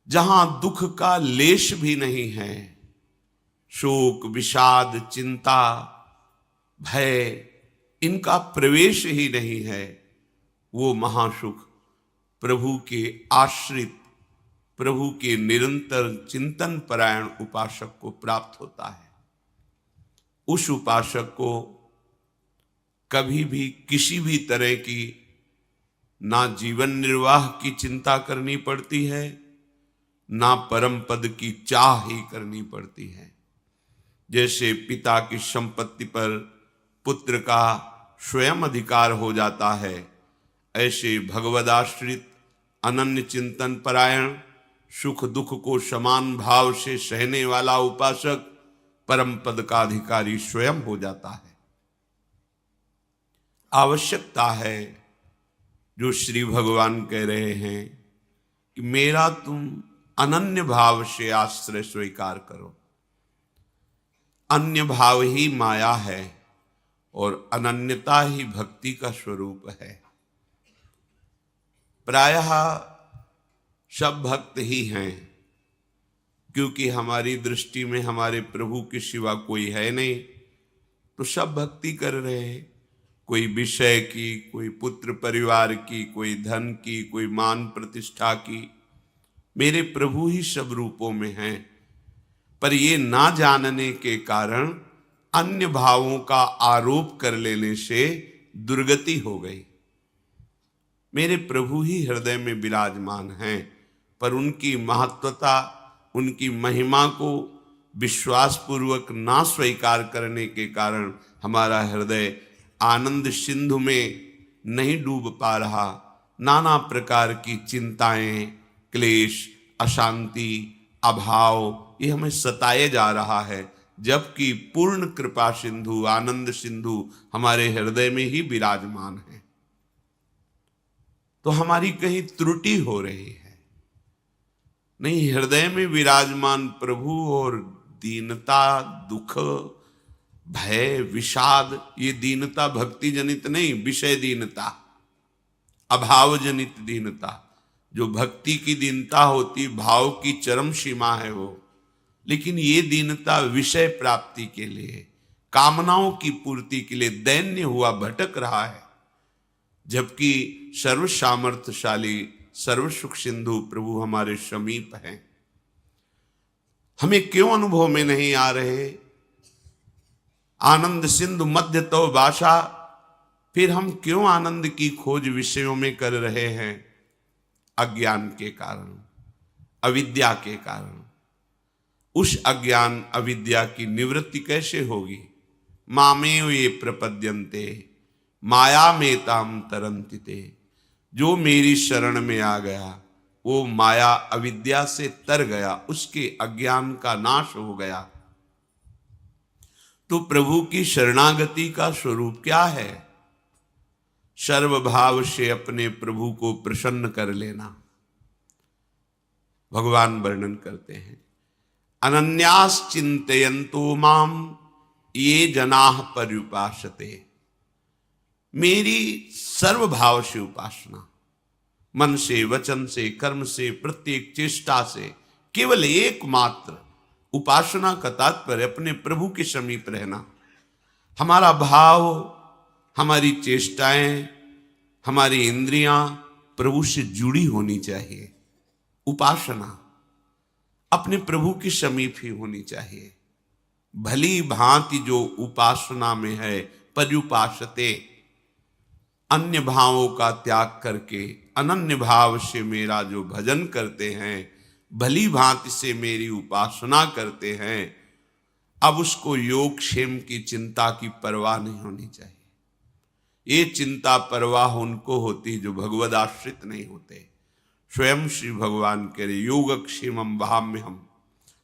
जहां दुख का लेश भी नहीं है, शोक विषाद चिंता भय इनका प्रवेश ही नहीं है, वो महासुख प्रभु के आश्रित, प्रभु के निरंतर चिंतन परायण उपासक को प्राप्त होता है। उस उपासक को कभी भी किसी भी तरह की ना जीवन निर्वाह की चिंता करनी पड़ती है, ना परम पद की चाह ही करनी पड़ती है। जैसे पिता की संपत्ति पर पुत्र का स्वयं अधिकार हो जाता है, ऐसे भगवदाश्रित अनन्य चिंतन परायण सुख दुख को समान भाव से सहने वाला उपासक परम पद का अधिकारी स्वयं हो जाता है। आवश्यकता है जो श्री भगवान कह रहे हैं कि मेरा तुम अनन्य भाव से आश्रय स्वीकार करो। अन्य भाव ही माया है और अनन्यता ही भक्ति का स्वरूप है। प्रायः सब भक्त ही हैं, क्योंकि हमारी दृष्टि में हमारे प्रभु के सिवा कोई है नहीं, तो सब भक्ति कर रहे हैं। कोई विषय की, कोई पुत्र परिवार की, कोई धन की, कोई मान प्रतिष्ठा की, मेरे प्रभु ही सब रूपों में हैं। पर ये ना जानने के कारण अन्य भावों का आरोप कर लेने से दुर्गति हो गई। मेरे प्रभु ही हृदय में विराजमान हैं, पर उनकी महत्वता, उनकी महिमा को विश्वास पूर्वक ना स्वीकार करने के कारण हमारा हृदय आनंद सिंधु में नहीं डूब पा रहा। नाना प्रकार की चिंताएं, क्लेश, अशांति, अभाव ये हमें सताए जा रहा है, जबकि पूर्ण कृपा सिंधु, आनंद सिंधु हमारे हृदय में ही विराजमान है। तो हमारी कहीं त्रुटि हो रही है। नहीं, हृदय में विराजमान प्रभु और दीनता, दुख, भय, विषाद, ये दीनता भक्ति जनित नहीं, विषय दीनता, अभाव जनित दीनता। जो भक्ति की दीनता होती, भाव की चरम सीमा है वो, लेकिन ये दीनता विषय प्राप्ति के लिए, कामनाओं की पूर्ति के लिए दैन्य हुआ भटक रहा है। जबकि सर्व सामर्थ्यशाली, सर्व सुख सिंधु प्रभु हमारे समीप हैं। हमें क्यों अनुभव में नहीं आ रहे? आनंद सिंधु मध्य तो भाषा, फिर हम क्यों आनंद की खोज विषयों में कर रहे हैं? अज्ञान के कारण, अविद्या के कारण। उस अज्ञान अविद्या की निवृत्ति कैसे होगी? मामेव ये प्रपद्यन्ते माया में ताम तरन्ति ते। जो मेरी शरण में आ गया वो माया अविद्या से तर गया, उसके अज्ञान का नाश हो गया। तो प्रभु की शरणागति का स्वरूप क्या है? सर्वभाव से अपने प्रभु को प्रसन्न कर लेना। भगवान वर्णन करते हैं, अनन्यास चिंतयन्तो माम ये जनाः पर्युपासते। मेरी सर्वभाव से उपासना, मन से, वचन से, कर्म से, प्रत्येक चेष्टा से, केवल एकमात्र उपासना का तात्पर्य अपने प्रभु के समीप रहना। हमारा भाव, हमारी चेष्टाएं, हमारी इंद्रियां प्रभु से जुड़ी होनी चाहिए। उपासना अपने प्रभु के समीप ही होनी चाहिए। भली भांति जो उपासना में है, पर्युपासते, अन्य भावों का त्याग करके अनन्य भाव से मेरा जो भजन करते हैं, भली भांति से मेरी उपासना करते हैं, अब उसको योग क्षेम की चिंता की परवाह नहीं होनी चाहिए। ये चिंता परवाह उनको होती जो भगवद आश्रित नहीं होते। स्वयं श्री भगवान कह रहे, योगक्षेमम वहाम्यहम्।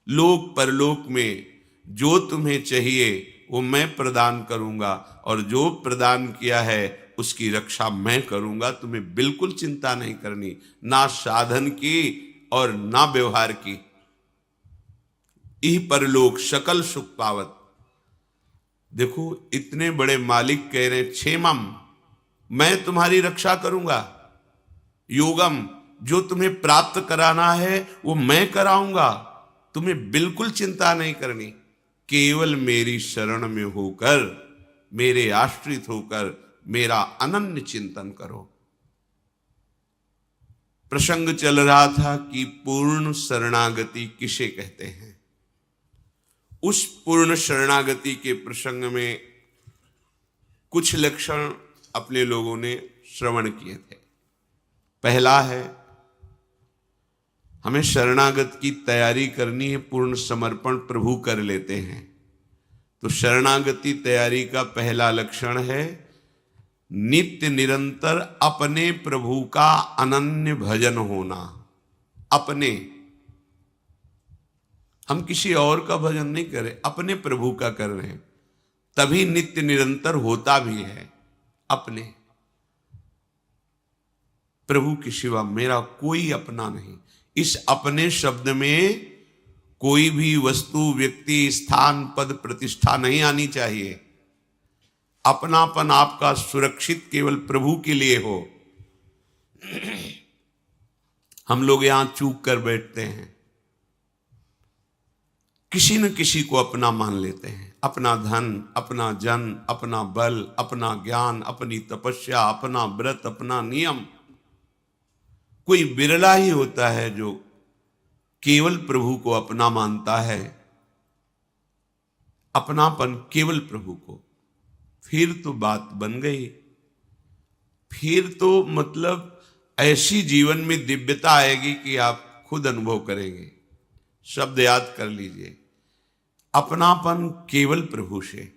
लोक परलोक में जो तुम्हें चाहिए वो मैं प्रदान करूंगा, और जो प्रदान किया है उसकी रक्षा मैं करूंगा। तुम्हें बिल्कुल चिंता नहीं करनी, ना साधन की और ना व्यवहार की। इह परलोक सकल सुख पावत। देखो, इतने बड़े मालिक कह रहे हैं, क्षेमम, मैं तुम्हारी रक्षा करूंगा। योगम, जो तुम्हें प्राप्त कराना है वो मैं कराऊंगा, तुम्हें बिल्कुल चिंता नहीं करनी। केवल मेरी शरण में होकर, मेरे आश्रित होकर मेरा अनन्य चिंतन करो। प्रसंग चल रहा था कि पूर्ण शरणागति किसे कहते हैं। उस पूर्ण शरणागति के प्रसंग में कुछ लक्षण अपने लोगों ने श्रवण किए थे। पहला है, हमें शरणागत की तैयारी करनी है, पूर्ण समर्पण प्रभु कर लेते हैं। तो शरणागति तैयारी का पहला लक्षण है नित्य निरंतर अपने प्रभु का अनन्य भजन होना। अपने, हम किसी और का भजन नहीं कर रहे, अपने प्रभु का कर रहे हैं, तभी नित्य निरंतर होता भी है। अपने प्रभु के सिवा मेरा कोई अपना नहीं। इस अपने शब्द में कोई भी वस्तु, व्यक्ति, स्थान, पद, प्रतिष्ठा नहीं आनी चाहिए। अपनापन आपका सुरक्षित केवल प्रभु के लिए हो। हम लोग यहां चूक कर बैठते हैं, किसी न किसी को अपना मान लेते हैं। अपना धन, अपना जन, अपना बल, अपना ज्ञान, अपनी तपस्या, अपना व्रत, अपना नियम। कोई बिरला ही होता है जो केवल प्रभु को अपना मानता है, अपनापन केवल प्रभु को। फिर तो बात बन गई। फिर तो मतलब ऐसी जीवन में दिव्यता आएगी कि आप खुद अनुभव करेंगे। शब्द याद कर लीजिए, अपनापन केवल प्रभु से।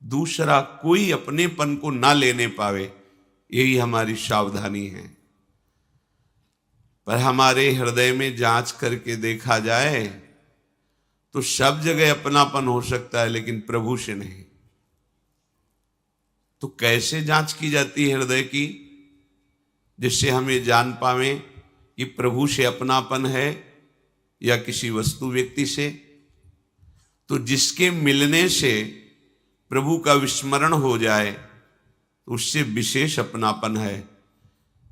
दूसरा कोई अपनेपन को ना लेने पावे, यही हमारी सावधानी है। पर हमारे हृदय में जांच करके देखा जाए तो सब जगह अपनापन हो सकता है, लेकिन प्रभु से नहीं। तो कैसे जांच की जाती है हृदय की, जिससे हमें जान पावे कि प्रभु से अपनापन है या किसी वस्तु, व्यक्ति से? तो जिसके मिलने से प्रभु का विस्मरण हो जाए तो उससे विशेष अपनापन है,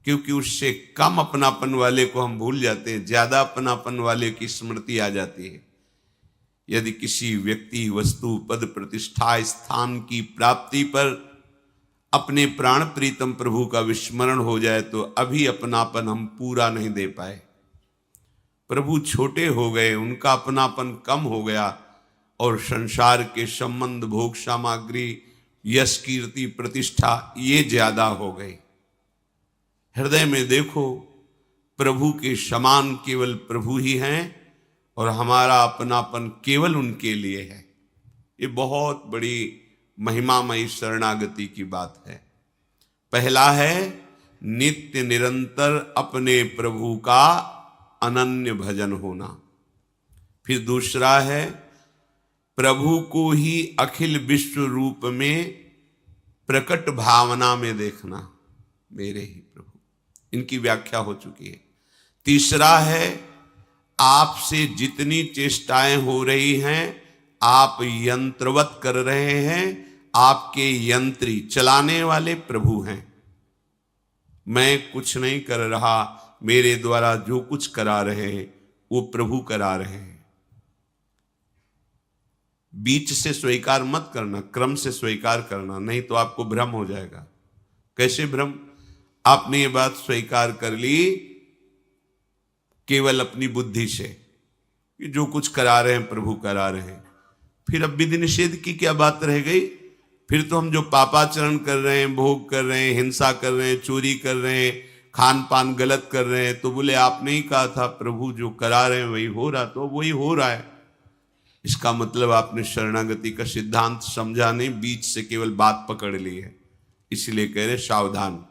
क्योंकि उससे कम अपनापन वाले को हम भूल जाते हैं, ज्यादा अपनापन वाले की स्मृति आ जाती है। यदि किसी व्यक्ति, वस्तु, पद, प्रतिष्ठा, स्थान की प्राप्ति पर अपने प्राण प्रीतम प्रभु का विस्मरण हो जाए तो अभी अपनापन हम पूरा नहीं दे पाए। प्रभु छोटे हो गए, उनका अपनापन कम हो गया और संसार के संबंध, भोग सामग्री, यश, कीर्ति, प्रतिष्ठा ये ज्यादा हो गई। हृदय में देखो, प्रभु के समान केवल प्रभु ही हैं और हमारा अपनापन केवल उनके लिए है। ये बहुत बड़ी महिमामयी शरणागति की बात है। पहला है नित्य निरंतर अपने प्रभु का अनन्य भजन होना। फिर दूसरा है प्रभु को ही अखिल विश्व रूप में प्रकट भावना में देखना। मेरे ही प्रभु, इनकी व्याख्या हो चुकी है। तीसरा है आपसे जितनी चेष्टाएं हो रही हैं, आप यंत्रवत कर रहे हैं, आपके यंत्री, चलाने वाले प्रभु हैं। मैं कुछ नहीं कर रहा, मेरे द्वारा जो कुछ करा रहे हैं वो प्रभु करा रहे हैं। बीच से स्वीकार मत करना, क्रम से स्वीकार करना, नहीं तो आपको भ्रम हो जाएगा। कैसे भ्रम? आपने ये बात स्वीकार कर ली केवल अपनी बुद्धि से कि जो कुछ करा रहे हैं प्रभु करा रहे हैं, फिर अब विधि निषेध की क्या बात रह गई? फिर तो हम जो पापाचरण कर रहे हैं, भोग कर रहे हैं, हिंसा कर रहे हैं, चोरी कर रहे हैं, खान पान गलत कर रहे हैं, तो बोले आपने ही कहा था प्रभु जो करा रहे हैं वही हो रहा, तो वही हो रहा है। इसका मतलब आपने शरणागति का सिद्धांत समझा नहीं, बीच से केवल बात पकड़ ली है। इसलिए कह रहे सावधान।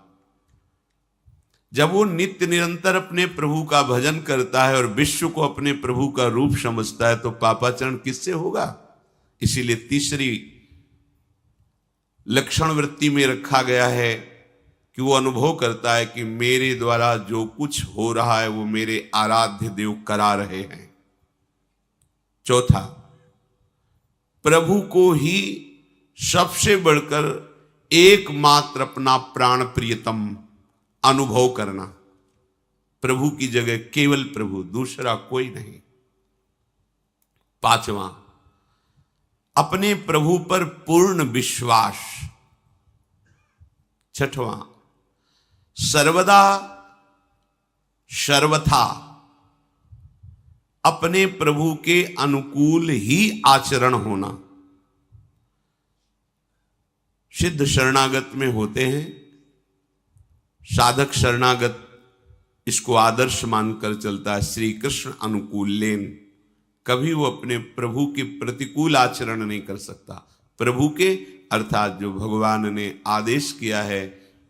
जब वो नित्य निरंतर अपने प्रभु का भजन करता है और विश्व को अपने प्रभु का रूप समझता है तो पापाचरण किससे होगा? इसीलिए तीसरी लक्षण वृत्ति में रखा गया है कि वो अनुभव करता है कि मेरे द्वारा जो कुछ हो रहा है वो मेरे आराध्य देव करा रहे हैं। चौथा, प्रभु को ही सबसे बढ़कर एकमात्र अपना प्राण प्रियतम अनुभव करना, प्रभु की जगह केवल प्रभु, दूसरा कोई नहीं। पांचवा, अपने प्रभु पर पूर्ण विश्वास। छठवां, सर्वदा सर्वथा अपने प्रभु के अनुकूल ही आचरण होना। सिद्ध शरणागत में होते हैं, साधक शरणागत इसको आदर्श मानकर चलता है, श्री कृष्ण अनुकूलेन। कभी वो अपने प्रभु के प्रतिकूल आचरण नहीं कर सकता। प्रभु के अर्थात जो भगवान ने आदेश किया है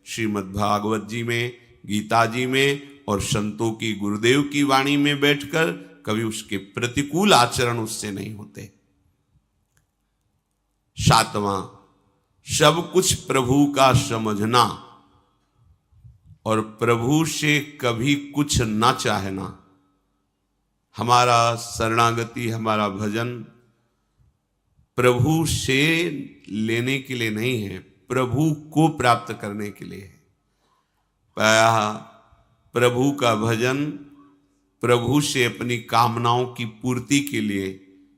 श्रीमद् भागवत जी में, गीता जी में और संतों की, गुरुदेव की वाणी में बैठकर, कभी उसके प्रतिकूल आचरण उससे नहीं होते। सातवां, सब कुछ प्रभु का समझना और प्रभु से कभी कुछ ना चाहना। हमारा शरणागति, हमारा भजन प्रभु से लेने के लिए नहीं है, प्रभु को प्राप्त करने के लिए है। प्रायः प्रभु का भजन प्रभु से अपनी कामनाओं की पूर्ति के लिए,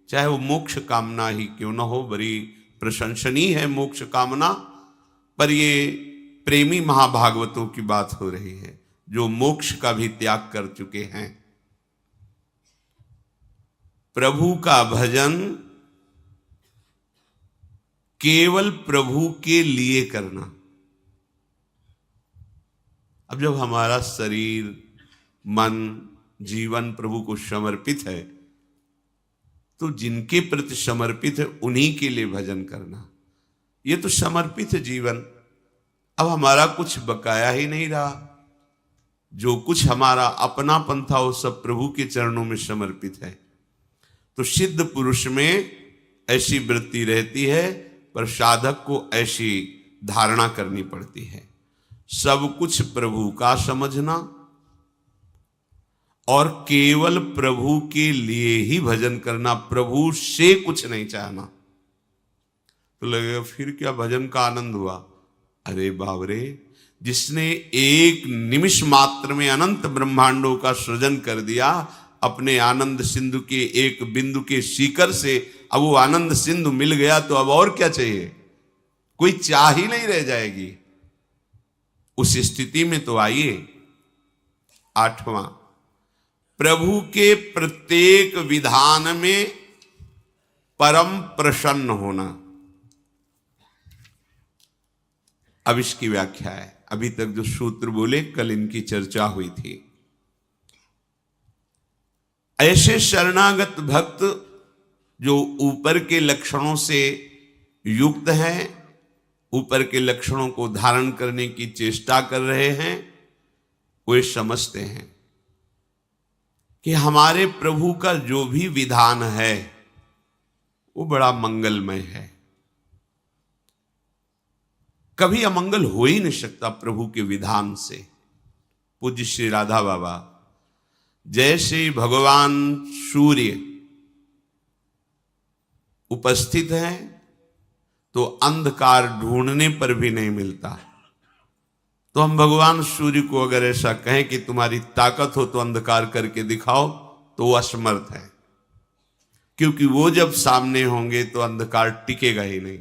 चाहे वो मोक्ष कामना ही क्यों न हो, बड़ी प्रशंसनीय है मोक्ष कामना, पर ये प्रेमी महाभागवतों की बात हो रही है जो मोक्ष का भी त्याग कर चुके हैं। प्रभु का भजन केवल प्रभु के लिए करना। अब जब हमारा शरीर, मन, जीवन प्रभु को समर्पित है, तो जिनके प्रति समर्पित है उन्हीं के लिए भजन करना। ये तो समर्पित जीवन। अब हमारा कुछ बकाया ही नहीं रहा, जो कुछ हमारा अपनापन था वो सब प्रभु के चरणों में समर्पित है। तो सिद्ध पुरुष में ऐसी वृत्ति रहती है, पर साधक को ऐसी धारणा करनी पड़ती है, सब कुछ प्रभु का समझना और केवल प्रभु के लिए ही भजन करना, प्रभु से कुछ नहीं चाहना। तो लगेगा फिर क्या भजन का आनंद हुआ? अरे बाबरे, जिसने एक निमिष मात्र में अनंत ब्रह्मांडों का सृजन कर दिया अपने आनंद सिंधु के एक बिंदु के शिखर से, अब वो आनंद सिंधु मिल गया तो अब और क्या चाहिए? कोई चाह ही नहीं रह जाएगी। उस स्थिति में तो आइए। आठवां, प्रभु के प्रत्येक विधान में परम प्रसन्न होना। अब इसकी व्याख्या है। अभी तक जो सूत्र बोले कल इनकी चर्चा हुई थी। ऐसे शरणागत भक्त जो ऊपर के लक्षणों से युक्त हैं, ऊपर के लक्षणों को धारण करने की चेष्टा कर रहे हैं, वे समझते हैं कि हमारे प्रभु का जो भी विधान है वो बड़ा मंगलमय है। कभी अमंगल हो ही नहीं सकता प्रभु के विधान से। पूज्य श्री राधा बाबा, जैसे भगवान सूर्य उपस्थित है तो अंधकार ढूंढने पर भी नहीं मिलता, तो हम भगवान सूर्य को अगर ऐसा कहें कि तुम्हारी ताकत हो तो अंधकार करके दिखाओ, तो वो असमर्थ है, क्योंकि वो जब सामने होंगे तो अंधकार टिकेगा ही नहीं।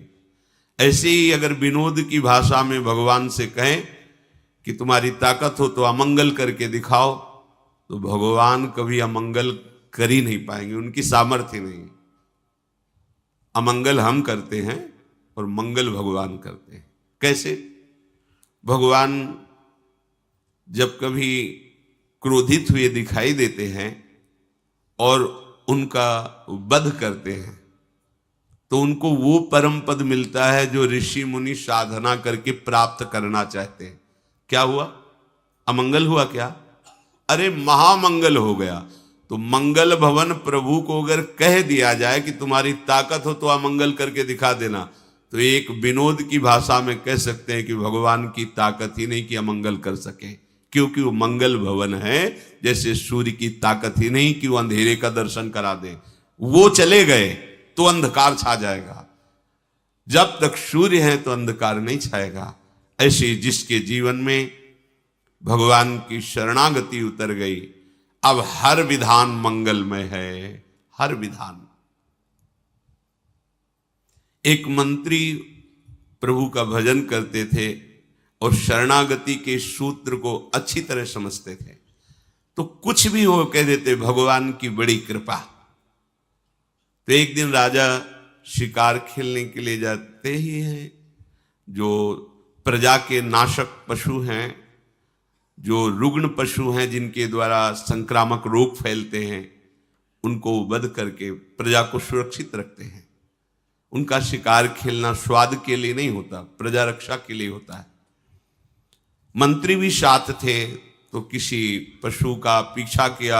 ऐसे ही अगर विनोद की भाषा में भगवान से कहें कि तुम्हारी ताकत हो तो अमंगल करके दिखाओ, तो भगवान कभी अमंगल कर ही नहीं पाएंगे, उनकी सामर्थ्य नहीं। अमंगल हम करते हैं और मंगल भगवान करते हैं। कैसे? भगवान जब कभी क्रोधित हुए दिखाई देते हैं और उनका वध करते हैं, तो उनको वो परम पद मिलता है जो ऋषि मुनि साधना करके प्राप्त करना चाहते हैं। क्या हुआ? अमंगल हुआ क्या? अरे महामंगल हो गया। तो मंगल भवन प्रभु को अगर कह दिया जाए कि तुम्हारी ताकत हो तो अमंगल करके दिखा देना, तो एक विनोद की भाषा में कह सकते हैं कि भगवान की ताकत ही नहीं कि अमंगल कर सके, क्योंकि वो मंगल भवन है। जैसे सूर्य की ताकत ही नहीं कि वो अंधेरे का दर्शन करा दे, वो चले गए तो अंधकार छा जाएगा। जब तक सूर्य है तो अंधकार नहीं छाएगा। ऐसे जिसके जीवन में भगवान की शरणागति उतर गई। अब हर विधान मंगलमय है, हर विधान। एक मंत्री प्रभु का भजन करते थे और शरणागति के सूत्र को अच्छी तरह समझते थे, तो कुछ भी हो कह देते भगवान की बड़ी कृपा। तो एक दिन राजा शिकार खेलने के लिए जाते ही हैं, जो प्रजा के नाशक पशु हैं, जो रुग्ण पशु हैं, जिनके द्वारा संक्रामक रोग फैलते हैं, उनको वध करके प्रजा को सुरक्षित रखते हैं। उनका शिकार खेलना स्वाद के लिए नहीं होता, प्रजा रक्षा के लिए होता है। मंत्री भी साथ थे, तो किसी पशु का पीछा किया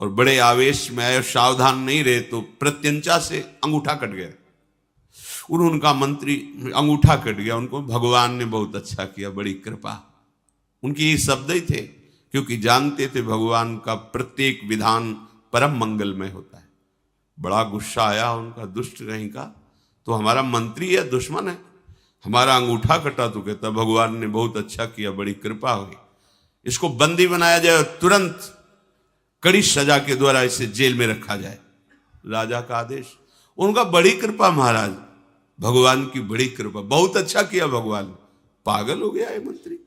और बड़े आवेश में आए, सावधान नहीं रहे तो प्रत्यंचा से अंगूठा कट गया। उनका मंत्री अंगूठा कट गया, उनको भगवान ने बहुत अच्छा किया, बड़ी कृपा। उनके ये शब्द ही थे, क्योंकि जानते थे भगवान का प्रत्येक विधान परम मंगलमय होता है। बड़ा गुस्सा आया उनका, दुष्ट कहीं का, तो हमारा मंत्री या दुश्मन है, हमारा अंगूठा कटा, तो कहता भगवान ने बहुत अच्छा किया, बड़ी कृपा हुई, इसको बंदी बनाया जाए और तुरंत कड़ी सजा के द्वारा इसे जेल में रखा जाए। राजा का आदेश। उनका बड़ी कृपा महाराज, भगवान की बड़ी कृपा, बहुत अच्छा किया भगवान। पागल हो गया है मंत्री,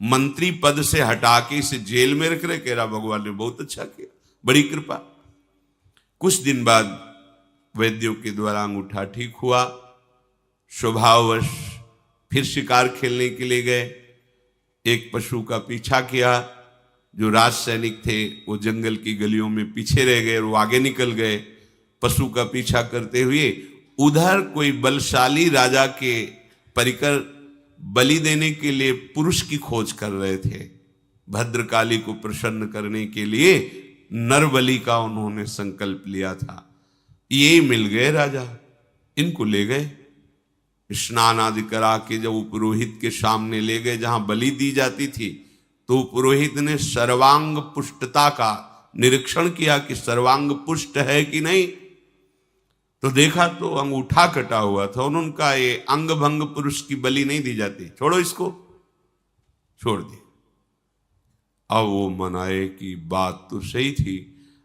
मंत्री पद से हटा के इसे जेल में रख रहे, कह रहा भगवान ने बहुत अच्छा किया, बड़ी कृपा। कुछ दिन बाद वैद्यों के द्वारा अंगूठा ठीक हुआ। स्वभाववश फिर शिकार खेलने के लिए गए। एक पशु का पीछा किया, जो राज सैनिक थे वो जंगल की गलियों में पीछे रह गए और वो आगे निकल गए। पशु का पीछा करते हुए उधर कोई बलशाली राजा के परिकर बलि देने के लिए पुरुष की खोज कर रहे थे। भद्रकाली को प्रसन्न करने के लिए नर बलि का उन्होंने संकल्प लिया था। ये मिल गए राजा, इनको ले गए, स्नान आदि करा के जब वो पुरोहित के सामने ले गए जहां बलि दी जाती थी, तो पुरोहित ने सर्वांग पुष्टता का निरीक्षण किया कि सर्वांग पुष्ट है कि नहीं। तो देखा तो अंगूठा कटा हुआ था। उन्होंने कहा ये अंग भंग पुरुष की बलि नहीं दी जाती, छोड़ो इसको, छोड़ दिया। अब वो मनाए कि बात तो सही थी,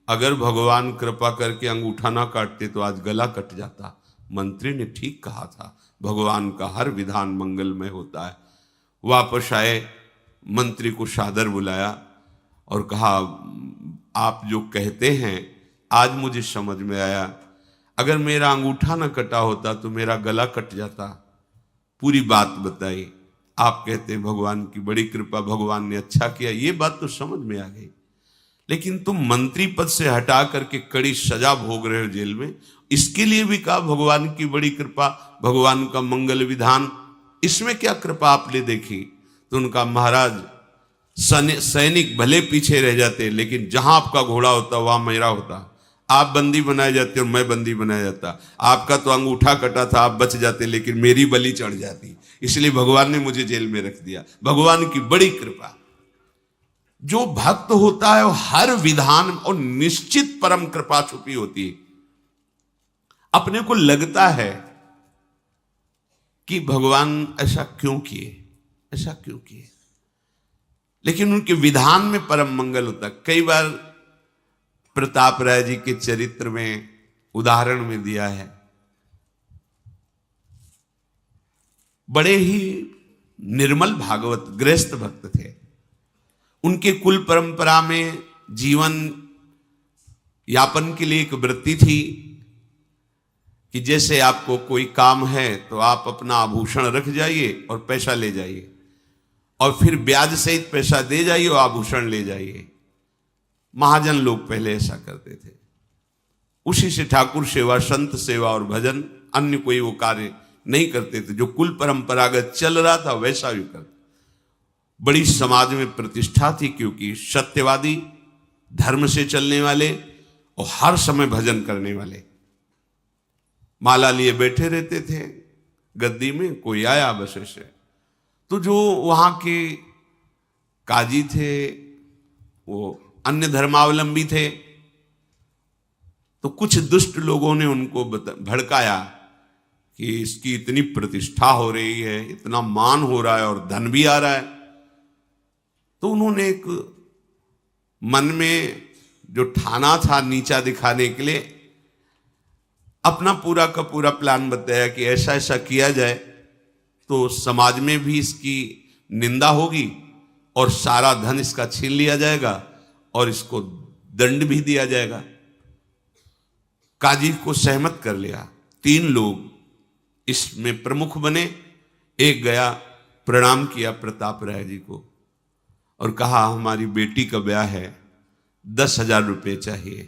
अगर भगवान कृपा करके अंगूठा ना काटते तो आज गला कट जाता। मंत्री ने ठीक कहा था, भगवान का हर विधान मंगलमय होता है। वापस आए, मंत्री को सादर बुलाया और कहा आप जो कहते हैं आज मुझे समझ में आया, अगर मेरा अंगूठा न कटा होता तो मेरा गला कट जाता। पूरी बात बताई। आप कहते हैं भगवान की बड़ी कृपा, भगवान ने अच्छा किया, ये बात तो समझ में आ गई, लेकिन तुम मंत्री पद से हटा करके कड़ी सजा भोग रहे हो जेल में, इसके लिए भी कहा भगवान की बड़ी कृपा, भगवान का मंगल विधान, इसमें क्या कृपा आपने देखी? तो उनका महाराज सैनिक भले पीछे रह जाते, लेकिन जहां आपका घोड़ा होता वहां मेरा होता। आप बंदी बनाए जाते और मैं बंदी बनाया जाता। आपका तो अंगूठा कटा था, आप बच जाते, लेकिन मेरी बलि चढ़ जाती, इसलिए भगवान ने मुझे जेल में रख दिया। भगवान की बड़ी कृपा। जो भक्त होता है वो हर विधान और निश्चित परम कृपा छुपी होती है। अपने को लगता है कि भगवान ऐसा क्यों किए, ऐसा क्यों किए, लेकिन उनके विधान में परम मंगल होता। कई बार प्रताप राय जी के चरित्र में उदाहरण में दिया है, बड़े ही निर्मल भागवत गृहस्थ भक्त थे। उनके कुल परंपरा में जीवन यापन के लिए एक वृत्ति थी कि जैसे आपको कोई काम है तो आप अपना आभूषण रख जाइए और पैसा ले जाइए, और फिर ब्याज सहित पैसा दे जाइए और आभूषण ले जाइए। महाजन लोग पहले ऐसा करते थे। उसी से ठाकुर सेवा, संत सेवा और भजन, अन्य कोई वो कार्य नहीं करते थे। जो कुल परंपरागत चल रहा था वैसा भी करते। बड़ी समाज में प्रतिष्ठा थी, क्योंकि सत्यवादी, धर्म से चलने वाले और हर समय भजन करने वाले। माला लिए बैठे रहते थे गद्दी में, कोई आया बस ऐसे, तो जो वहां के काजी थे वो अन्य धर्मावलंबी थे, तो कुछ दुष्ट लोगों ने उनको भड़काया कि इसकी इतनी प्रतिष्ठा हो रही है, इतना मान हो रहा है और धन भी आ रहा है, तो उन्होंने एक मन में जो ठाना था नीचा दिखाने के लिए अपना पूरा का पूरा प्लान बताया कि ऐसा ऐसा किया जाए तो समाज में भी इसकी निंदा होगी और सारा धन इसका छीन लिया जाएगा और इसको दंड भी दिया जाएगा। काजी को सहमत कर लिया। 3 लोग इसमें प्रमुख बने। एक गया, प्रणाम किया प्रताप राय जी को और कहा हमारी बेटी का ब्याह है, 10,000 रुपये चाहिए।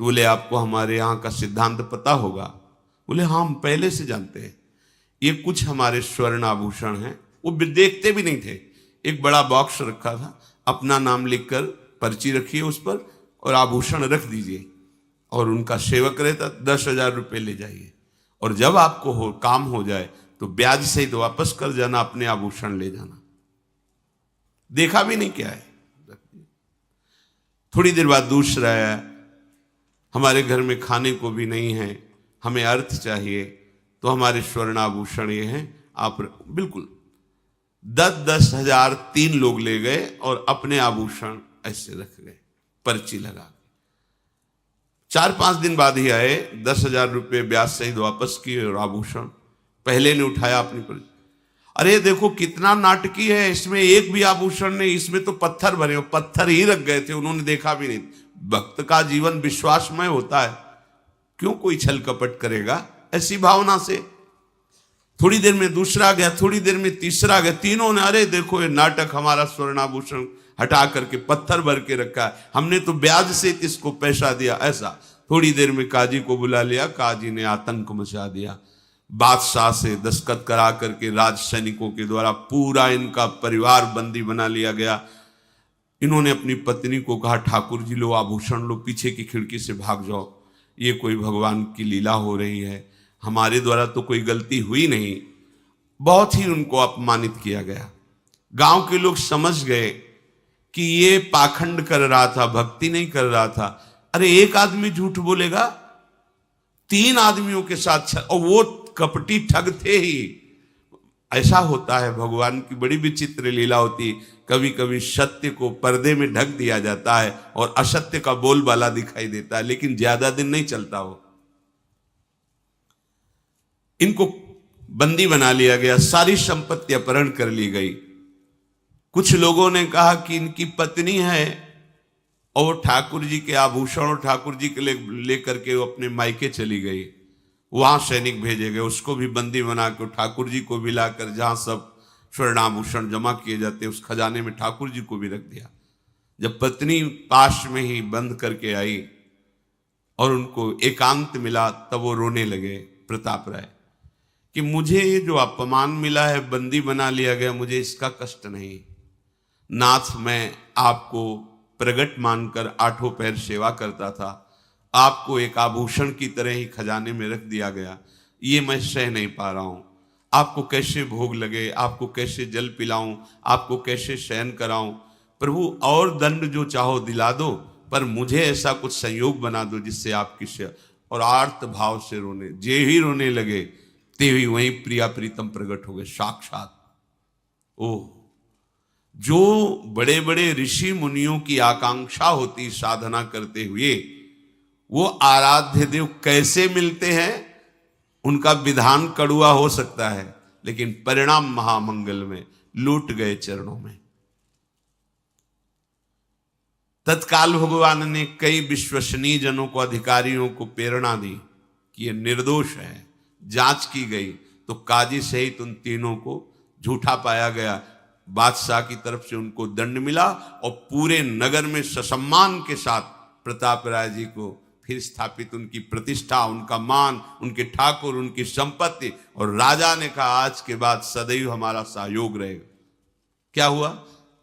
तो बोले आपको हमारे यहाँ का सिद्धांत पता होगा? बोले हाँ हम पहले से जानते हैं। ये कुछ हमारे स्वर्ण आभूषण हैं। वो देखते भी नहीं थे। एक बड़ा बॉक्स रखा था, अपना नाम लिखकर पर्ची रखिए उस पर और आभूषण रख दीजिए और उनका सेवक रहता, 10,000 रुपये ले जाइए और जब आपको काम हो जाए तो ब्याज सहित वापस कर जाना, अपने आभूषण ले जाना। देखा भी नहीं क्या है। थोड़ी देर बाद दूसरा आया, हमारे घर में खाने को भी नहीं है, हमें अर्थ चाहिए, तो हमारे स्वर्ण आभूषण ये हैं, आप बिल्कुल 10,000 3 लोग ले गए और अपने आभूषण ऐसे रख गए पर्ची लगा। 4-5 दिन बाद ही आए, 10,000 रुपये ब्याज सहित वापस किए और आभूषण पहले ने उठाया अपनी पर्ची। अरे देखो कितना नाटकी है, इसमें एक भी आभूषण नहीं, इसमें तो पत्थर भरे, पत्थर ही रख गए थे, उन्होंने देखा भी नहीं। भक्त का जीवन विश्वासमय होता है, क्यों कोई छल कपट करेगा ऐसी भावना से। थोड़ी देर में दूसरा गया, थोड़ी देर में तीसरा गया, तीनों ने अरे देखो ये नाटक, हमारा स्वर्णाभूषण हटा करके पत्थर भर के रखा है, हमने तो ब्याज से इसको पैसा दिया। ऐसा थोड़ी देर में काजी को बुला लिया, काजी ने आतंक मचा दिया। बादशाह से दस्तखत करा करके राज सैनिकों के द्वारा पूरा इनका परिवार बंदी बना लिया गया। इन्होंने अपनी पत्नी को कहा ठाकुर जी लो आभूषण लो, पीछे की खिड़की से भाग जाओ, ये कोई भगवान की लीला हो रही है, हमारे द्वारा तो कोई गलती हुई नहीं। बहुत ही उनको अपमानित किया गया। गांव के लोग समझ गए कि ये पाखंड कर रहा था, भक्ति नहीं कर रहा था। अरे एक आदमी झूठ बोलेगा, 3 आदमियों के साथ, और वो कपटी ठग थे ही। ऐसा होता है, भगवान की बड़ी विचित्र लीला होती। कभी कभी सत्य को पर्दे में ढक दिया जाता है और असत्य का बोलबाला दिखाई देता है, लेकिन ज्यादा दिन नहीं चलता वो। इनको बंदी बना लिया गया, सारी संपत्ति अपहरण कर ली गई। कुछ लोगों ने कहा कि इनकी पत्नी है और ठाकुर जी के आभूषण और ठाकुर जी के लेकर के वो अपने मायके चली गई। वहां सैनिक भेजे गए, उसको भी बंदी बना कर ठाकुर जी को भी लाकर जहां सब स्वर्णाभूषण जमा किए जाते उस खजाने में ठाकुर जी को भी रख दिया। जब पत्नी पास में ही बंद करके आई और उनको एकांत मिला, तब वो रोने लगे प्रताप राय कि मुझे ये जो अपमान मिला है, बंदी बना लिया गया, मुझे इसका कष्ट नहीं। नाथ मैं आपको प्रगट मानकर 8 पैर सेवा करता था, आपको एक आभूषण की तरह ही खजाने में रख दिया गया, ये मैं सह नहीं पा रहा हूं। आपको कैसे भोग लगे, आपको कैसे जल पिलाऊं, आपको कैसे शयन कराऊं। प्रभु और दंड जो चाहो दिला दो, पर मुझे ऐसा कुछ संयोग बना दो जिससे आपकी सेवा। और आर्त भाव से रोने, जे ही रोने लगे ते ही वहीं प्रिया प्रीतम प्रकट हो गए साक्षात। ओह, जो बड़े बड़े ऋषि मुनियों की आकांक्षा होती साधना करते हुए, वो आराध्य देव कैसे मिलते हैं। उनका विधान कड़ुआ हो सकता है, लेकिन परिणाम महामंगल में, लूट गए चरणों में। तत्काल भगवान ने कई विश्वसनीय जनों को, अधिकारियों को प्रेरणा दी कि ये निर्दोष है। जांच की गई तो काजी सहित उन तीनों को झूठा पाया गया। बादशाह की तरफ से उनको दंड मिला और पूरे नगर में ससम्मान के साथ प्रताप राय जी को फिर स्थापित, उनकी प्रतिष्ठा, उनका मान, उनके ठाकुर, उनकी संपत्ति। और राजा ने कहा आज के बाद सदैव हमारा सहयोग रहेगा। क्या हुआ?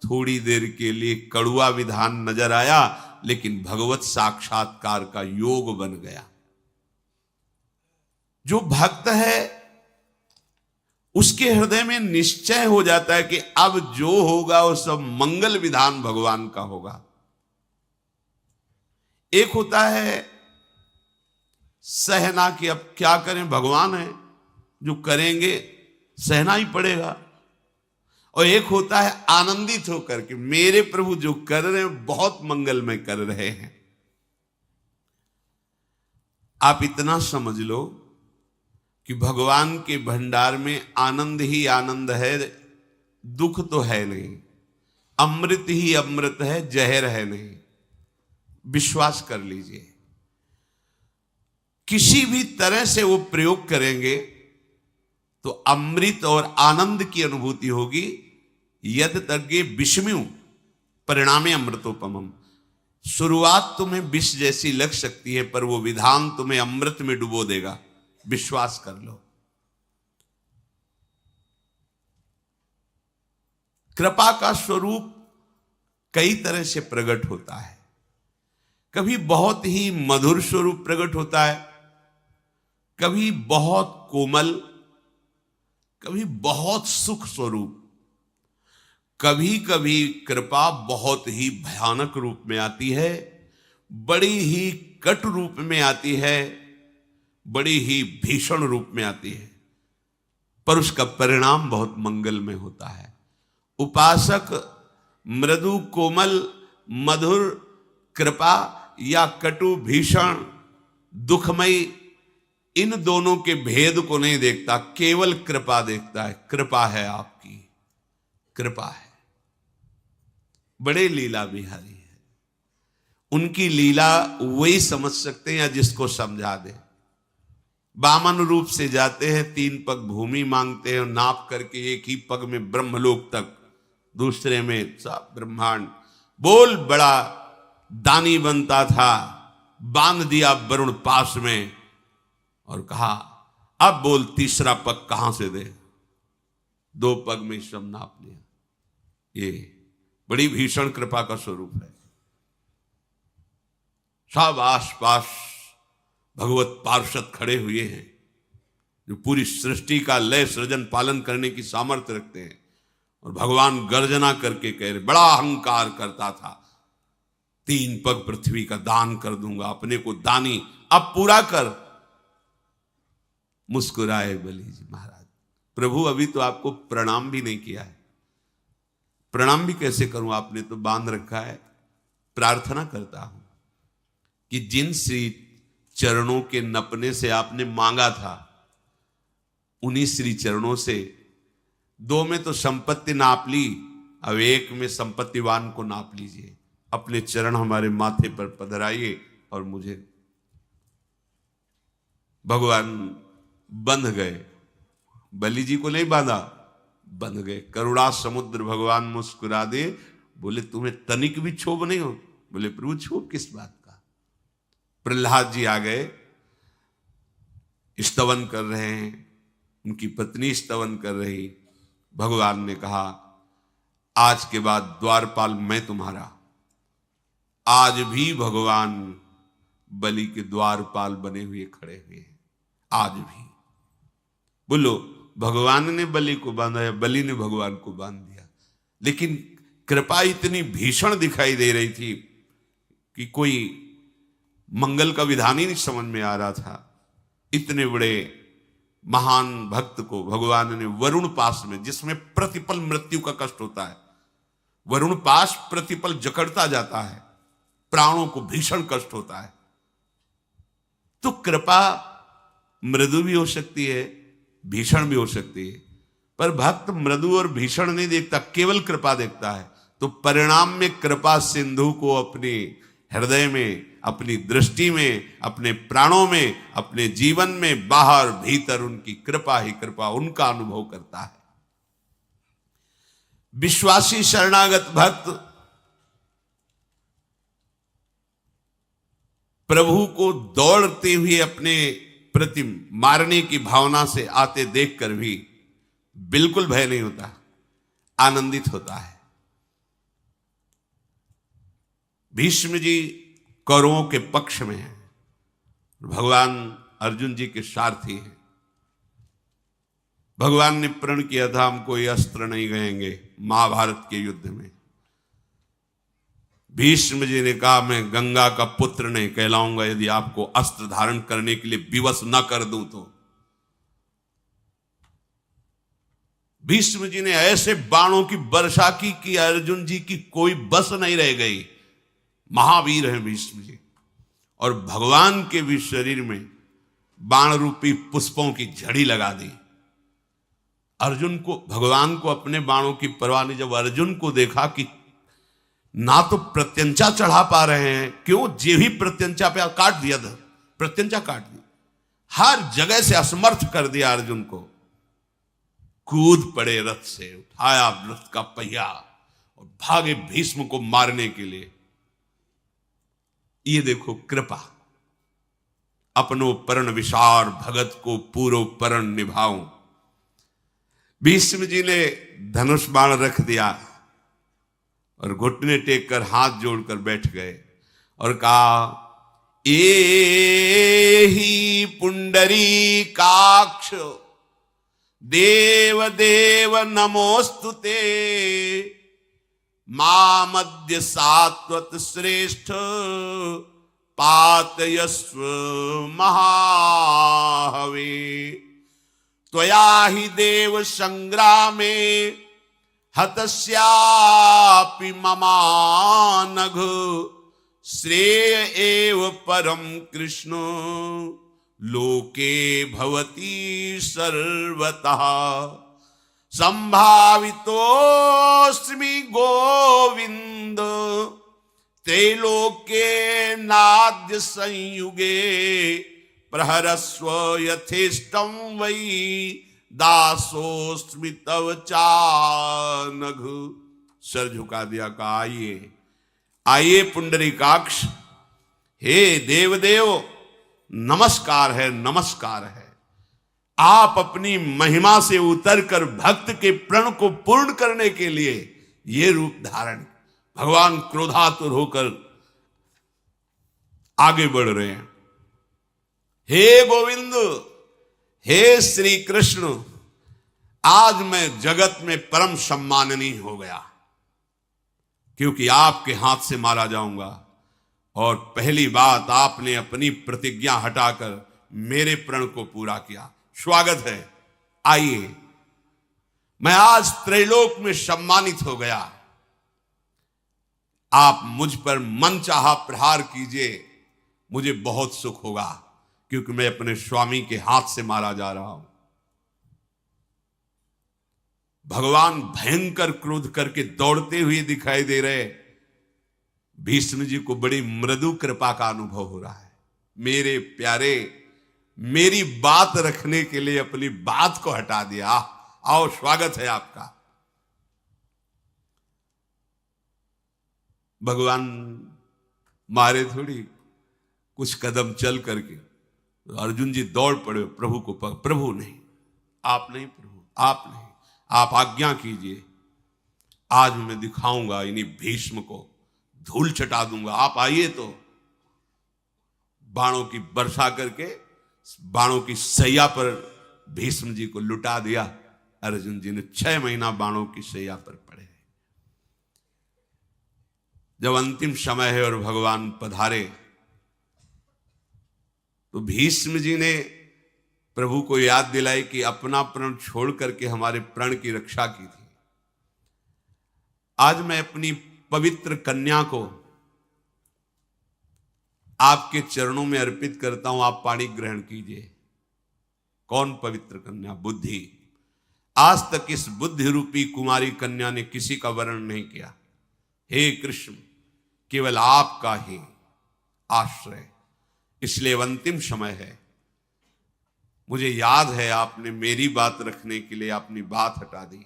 थोड़ी देर के लिए कड़ुआ विधान नजर आया, लेकिन भगवत साक्षात्कार का योग बन गया। जो भक्त है उसके हृदय में निश्चय हो जाता है कि अब जो होगा वो सब मंगल विधान भगवान का होगा। एक होता है सहना कि अब क्या करें, भगवान है जो करेंगे, सहना ही पड़ेगा। और एक होता है आनंदित होकर के मेरे प्रभु जो कर रहे हैं बहुत मंगलमय कर रहे हैं। आप इतना समझ लो कि भगवान के भंडार में आनंद ही आनंद है, दुख तो है नहीं, अमृत ही अमृत है, जहर है नहीं। विश्वास कर लीजिए, किसी भी तरह से वो प्रयोग करेंगे तो अमृत और आनंद की अनुभूति होगी। यद तज्ञे विषम्यु परिणामे अमृतोपमम। शुरुआत तुम्हें विष जैसी लग सकती है, पर वो विधान तुम्हें अमृत में डुबो देगा, विश्वास कर लो। कृपा का स्वरूप कई तरह से प्रकट होता है। कभी बहुत ही मधुर स्वरूप प्रकट होता है, कभी बहुत कोमल, कभी बहुत सुख स्वरूप, कभी कभी कृपा बहुत ही भयानक रूप में आती है, बड़ी ही कटु रूप में आती है, बड़ी ही भीषण रूप में आती है, पर उसका परिणाम बहुत मंगलमय होता है। उपासक मृदु कोमल मधुर कृपा या कटु भीषण दुखमयी, इन दोनों के भेद को नहीं देखता, केवल कृपा देखता है। कृपा है आपकी, कृपा है। बड़े लीला बिहारी है, उनकी लीला वही समझ सकते हैं या जिसको समझा दे। वामन रूप से जाते हैं, 3 पग भूमि मांगते हैं, नाप करके एक ही पग में ब्रह्मलोक तक, दूसरे में सब ब्रह्मांड। बोल बड़ा दानी बनता था, बांध दिया वरुण पास में और कहा अब बोल तीसरा पग कहां से दे। 2 पग में सब नाप लिया। ये बड़ी भीषण कृपा का स्वरूप है। सब आसपास भगवत पार्षद खड़े हुए हैं जो पूरी सृष्टि का लय सृजन पालन करने की सामर्थ्य रखते हैं, और भगवान गर्जना करके कह रहे, बड़ा अहंकार करता था, 3 पग पृथ्वी का दान कर दूंगा, अपने को दानी अब पूरा कर। मुस्कुराए बलि जी महाराज, प्रभु अभी तो आपको प्रणाम भी नहीं किया है। प्रणाम भी कैसे करूं, आपने तो बांध रखा है। प्रार्थना करता हूं कि जिन श्री चरणों के नपने से आपने मांगा था, उन्हीं श्री चरणों से 2 में तो संपत्ति नाप ली, अब 1 में संपत्तिवान को नाप लीजिए। अपने चरण हमारे माथे पर पधराइए और मुझे। भगवान बंध गए, बलि जी को नहीं बांधा, बंध गए। करुणा समुद्र भगवान मुस्कुरा दे, बोले तुम्हें तनिक भी क्षोभ नहीं हो? बोले प्रभु क्षोभ किस बात का। प्रहलाद जी आ गए, स्तवन कर रहे हैं, उनकी पत्नी स्तवन कर रही। भगवान ने कहा आज के बाद द्वारपाल मैं तुम्हारा। आज भी भगवान बलि के द्वारपाल बने हुए खड़े हुए हैं, आज भी। बोलो, भगवान ने बलि को बांधा या बलि ने भगवान को बांध दिया? लेकिन कृपा इतनी भीषण दिखाई दे रही थी कि कोई मंगल का विधान ही नहीं समझ में आ रहा था। इतने बड़े महान भक्त को भगवान ने वरुण पास में, जिसमें प्रतिपल मृत्यु का कष्ट होता है, वरुण पास प्रतिपल जकड़ता जाता है, प्राणों को भीषण कष्ट होता है। तो कृपा मृदु भी हो सकती है, भीषण भी हो सकती है, पर भक्त मृदु और भीषण नहीं देखता, केवल कृपा देखता है। तो परिणाम में कृपा सिंधु को अपने हृदय में, अपनी दृष्टि में, अपने प्राणों में, अपने जीवन में, बाहर भीतर उनकी कृपा ही कृपा, उनका अनुभव करता है। विश्वासी शरणागत भक्त प्रभु को दौड़ते हुए अपने प्रति मारने की भावना से आते देखकर भी बिल्कुल भय नहीं होता, आनंदित होता है। भीष्म जी कौरवों के पक्ष में हैं, भगवान अर्जुन जी के सारथी हैं। भगवान ने प्रण किया था हम कोई अस्त्र नहीं गएंगे महाभारत के युद्ध में। भीष्म जी ने कहा मैं गंगा का पुत्र नहीं कहलाऊंगा यदि आपको अस्त्र धारण करने के लिए विवश न कर दूं तो। भीष्म जी ने ऐसे बाणों की वर्षा की कि अर्जुन जी की कोई बस नहीं रह गई। महावीर हैं भीष्म जी। और भगवान के भी शरीर में बाण रूपी पुष्पों की झड़ी लगा दी। अर्जुन को, भगवान को अपने बाणों की परवाह नहीं। जब अर्जुन को देखा कि ना तो प्रत्यंचा चढ़ा पा रहे हैं, क्यों जे ही प्रत्यंचा पे काट दिया था, प्रत्यंचा काट दी, हर जगह से असमर्थ कर दिया अर्जुन को। कूद पड़े रथ से, उठाया रथ का पहिया और भागे भीष्म को मारने के लिए। ये देखो कृपा, अपनो परण विशार भगत को पूरो परण निभाऊं। भीष्म जी ने धनुष बाण रख दिया और घुटने टेक कर हाथ जोड़कर बैठ गए और कहा, एहि पुंडरीकाक्ष देव देव नमोस्तुते मामद्य सात्वत श्रेष्ठ पातयस्व महाहवे त्वया हि देव संग्रामे हतस्यापि ममानघ श्रेय एव परम कृष्ण लोके भवति सर्वतः संभावितोऽस्मि गोविंद त्रैलोक्ये नाद्य संयुगे प्रहरस्व यथेष्टं वै दासोस्मि तव चानघ। सर झुका दिया, कहा आइए आइए पुंडरीकाक्ष, हे देवदेव नमस्कार है नमस्कार है। आप अपनी महिमा से उतरकर भक्त के प्रण को पूर्ण करने के लिए ये रूप धारण, भगवान क्रोधातुर होकर आगे बढ़ रहे हैं। हे गोविंद, हे श्री कृष्ण, आज मैं जगत में परम सम्माननीय हो गया, क्योंकि आपके हाथ से मारा जाऊंगा। और पहली बात, आपने अपनी प्रतिज्ञा हटाकर मेरे प्रण को पूरा किया। स्वागत है, आइए। मैं आज त्रैलोक में सम्मानित हो गया। आप मुझ पर मन चाहा प्रहार कीजिए, मुझे बहुत सुख होगा, क्योंकि मैं अपने स्वामी के हाथ से मारा जा रहा हूं। भगवान भयंकर क्रोध करके दौड़ते हुए दिखाई दे रहे। भीष्म जी को बड़ी मृदु कृपा का अनुभव हो रहा है। मेरे प्यारे, मेरी बात रखने के लिए अपनी बात को हटा दिया। आओ, स्वागत है आपका। भगवान मारे थोड़ी, कुछ कदम चल करके अर्जुन जी दौड़ पड़े प्रभु को। प्रभु नहीं, आप नहीं प्रभु, आप नहीं, आप आज्ञा कीजिए। आज मैं दिखाऊंगा इन्हीं भीष्म को, धूल चटा दूंगा। आप आइए। तो बाणों की वर्षा करके बाणों की सैया पर भीष्म जी को लुटा दिया। अर्जुन जी ने 6 महीना बाणों की सैया पर पड़े। जब अंतिम समय है और भगवान पधारे, तो भीष्म जी ने प्रभु को याद दिलाई कि अपना प्रण छोड़ करके हमारे प्रण की रक्षा की थी। आज मैं अपनी पवित्र कन्या को आपके चरणों में अर्पित करता हूं, आप पाणी ग्रहण कीजिए। कौन पवित्र कन्या? बुद्धि। आज तक इस बुद्धि रूपी कुमारी कन्या ने किसी का वर्ण नहीं किया। हे कृष्ण, केवल आपका ही आश्रय। इसलिए अंतिम समय है। मुझे याद है आपने मेरी बात रखने के लिए अपनी बात हटा दी।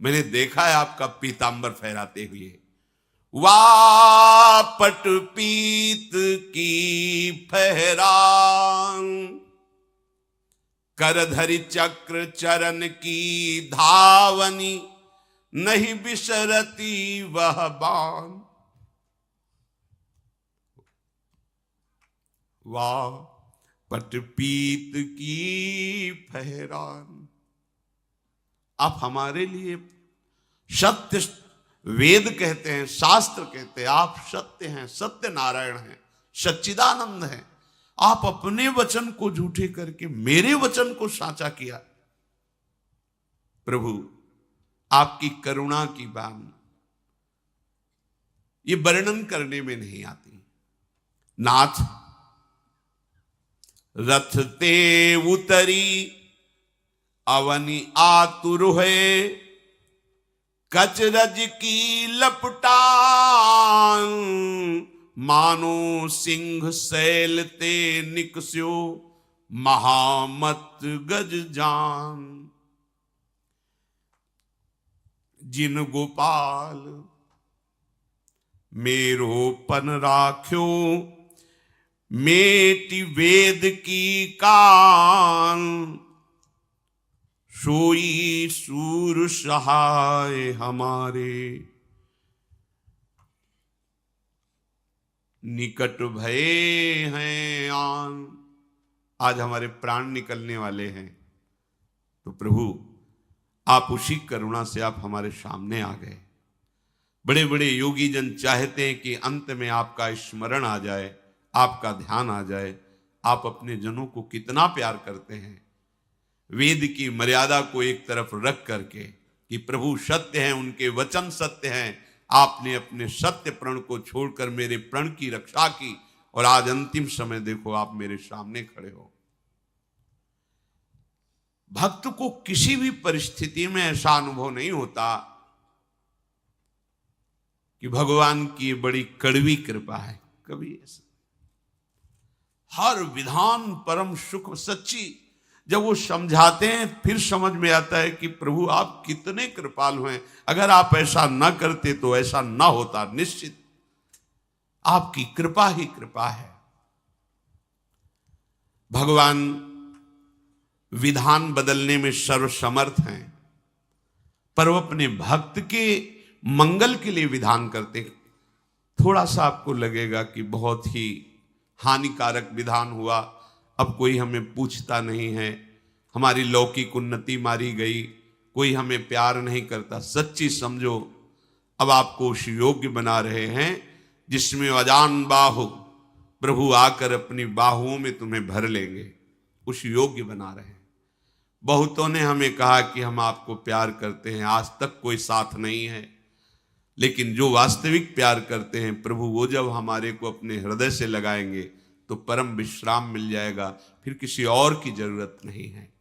मैंने देखा है आपका पीतांबर फहराते हुए। वापट पीत की फहरान, करधरि चक्र चरण की धावनी, नहीं बिसरती वह बाण। वाह पटपीत की फहरान। आप हमारे लिए सत्य, वेद कहते हैं, शास्त्र कहते हैं, आप सत्य हैं, सत्य नारायण हैं, सच्चिदानंद हैं। आप अपने वचन को झूठे करके मेरे वचन को साचा किया। प्रभु, आपकी करुणा की बात ये वर्णन करने में नहीं आती। नाथ रथ ते उतरी अवनि आतुर है, कचरज की लपटान मानो सिंह सैल ते निकस्यो महामत गज जान। जिन गोपाल मेरो पन राख्यो मेटी वेद की कान, सोई सूर सहाय हमारे निकट भये हैं आन। आज हमारे प्राण निकलने वाले हैं, तो प्रभु आप उसी करुणा से आप हमारे सामने आ गए। बड़े बड़े योगी जन चाहते हैं कि अंत में आपका स्मरण आ जाए, आपका ध्यान आ जाए। आप अपने जनों को कितना प्यार करते हैं। वेद की मर्यादा को एक तरफ रख करके कि प्रभु सत्य हैं, उनके वचन सत्य हैं, आपने अपने सत्य प्रण को छोड़कर मेरे प्रण की रक्षा की, और आज अंतिम समय देखो आप मेरे सामने खड़े हो। भक्त को किसी भी परिस्थिति में ऐसा अनुभव नहीं होता कि भगवान की बड़ी कड़वी कृपा है, कभी ऐसा। हर विधान परम सुख सच्ची। जब वो समझाते हैं फिर समझ में आता है कि प्रभु आप कितने कृपालु हैं। अगर आप ऐसा न करते तो ऐसा न होता। निश्चित आपकी कृपा ही कृपा है। भगवान विधान बदलने में सर्वसमर्थ हैं, पर वो अपने भक्त के मंगल के लिए विधान करते। थोड़ा सा आपको लगेगा कि बहुत ही हानिकारक विधान हुआ, अब कोई हमें पूछता नहीं है, हमारी लौकिक उन्नति मारी गई, कोई हमें प्यार नहीं करता। सच्ची समझो, अब आपको उस योग्य बना रहे हैं जिसमें अजान बाहु प्रभु आकर अपनी बाहुओं में तुम्हें भर लेंगे। उस योग्य बना रहे हैं। बहुतों ने हमें कहा कि हम आपको प्यार करते हैं, आज तक कोई साथ नहीं है। लेकिन जो वास्तविक प्यार करते हैं प्रभु, वो जब हमारे को अपने हृदय से लगाएंगे तो परम विश्राम मिल जाएगा, फिर किसी और की जरूरत नहीं है।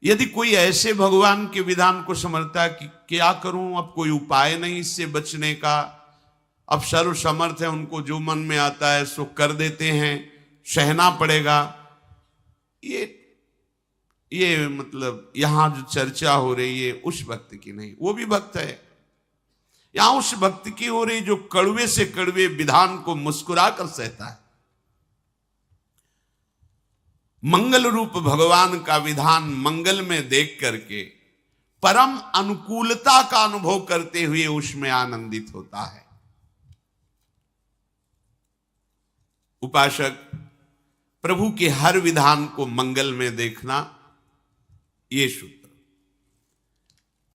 यदि कोई ऐसे भगवान के विधान को समझता है कि क्या करूं, अब कोई उपाय नहीं इससे बचने का, अब सर्व समर्थ है, उनको जो मन में आता है सो कर देते हैं, सहना पड़ेगा, ये मतलब यहां जो चर्चा हो रही है उस भक्त की नहीं। वो भी भक्त है, यहां उस भक्त की हो रही जो कड़वे से कड़वे विधान को मुस्कुरा कर सहता है। मंगल रूप भगवान का विधान मंगल में देख करके परम अनुकूलता का अनुभव करते हुए उसमें आनंदित होता है। उपासक प्रभु के हर विधान को मंगल में देखना ये शुद्ध।